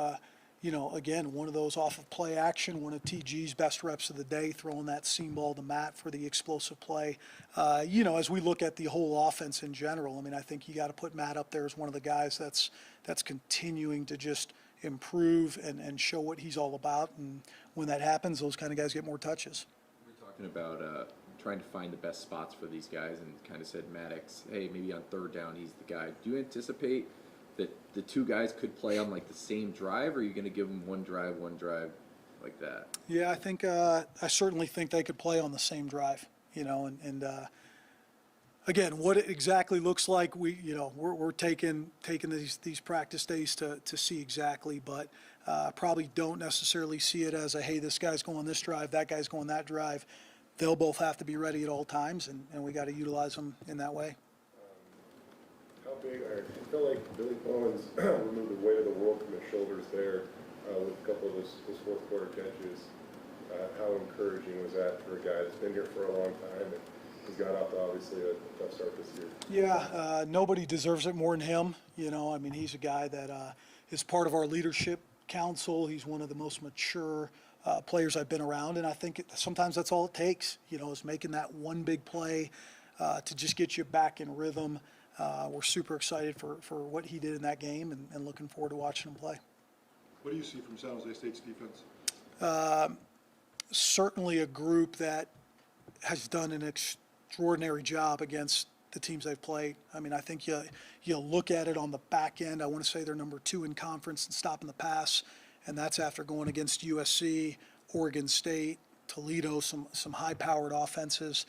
again, one of those off of play action, one of TG's best reps of the day, throwing that seam ball to Matt for the explosive play. As we look at the whole offense in general, I mean, I think you got to put Matt up there as one of the guys that's continuing to just improve and show what he's all about. And when that happens, those kind of guys get more touches. We're talking about trying to find the best spots for these guys, and kind of said Maddox, hey, maybe on third down he's the guy. Do you anticipate that the two guys could play on like the same drive, or are you going to give them one drive like that? Yeah, I think I certainly think they could play on the same drive, and again, what it exactly looks like, we're taking these practice days to see exactly, but probably don't necessarily see it as a, hey, this guy's going this drive, that guy's going that drive. They'll both have to be ready at all times, and we got to utilize them in that way. How big, I feel like Billy Bowens removed the weight of the world from his shoulders there with a couple of those fourth quarter catches. How encouraging was that for a guy that's been here for a long time and he's got off to obviously a tough start this year? Yeah, nobody deserves it more than him. I mean, he's a guy that is part of our leadership council. He's one of the most mature players I've been around, and I think sometimes that's all it takes, is making that one big play to just get you back in rhythm. We're super excited for what he did in that game and looking forward to watching him play. What do you see from San Jose State's defense? Certainly a group that has done an extraordinary job against the teams they've played. I mean, I think you look at it on the back end. I want to say they're number 2 in conference in stopping the pass, and that's after going against USC, Oregon State, Toledo, some high-powered offenses.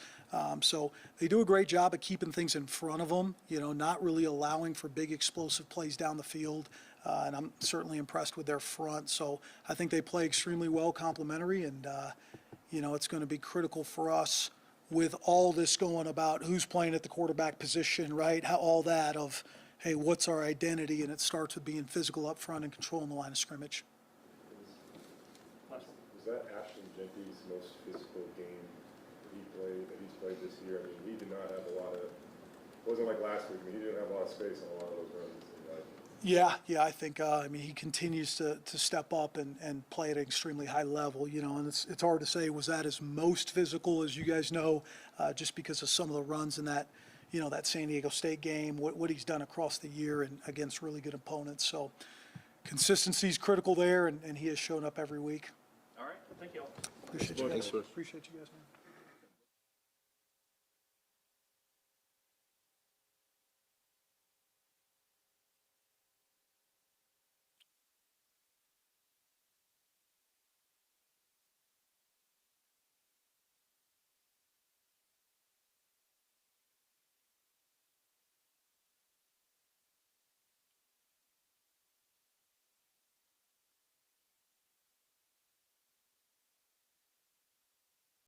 So they do a great job of keeping things in front of them, not really allowing for big explosive plays down the field. And I'm certainly impressed with their front. So I think they play extremely well, complementary, and it's going to be critical for us with all this going about who's playing at the quarterback position, right? How all that of, hey, what's our identity? And it starts with being physical up front and controlling the line of scrimmage. Was that Ashton Genty's most physical game that he's played this year? I mean, he did not have a lot of, it wasn't like last week, I mean, he didn't have a lot of space on a lot of those runs. Yeah, I think, I mean, he continues to step up and play at an extremely high level, and it's hard to say, was that his most physical, as you guys know, just because of some of the runs in that, that San Diego State game, what he's done across the year and against really good opponents. So consistency is critical there, and he has shown up every week. All right, thank you all. Appreciate you guys, man.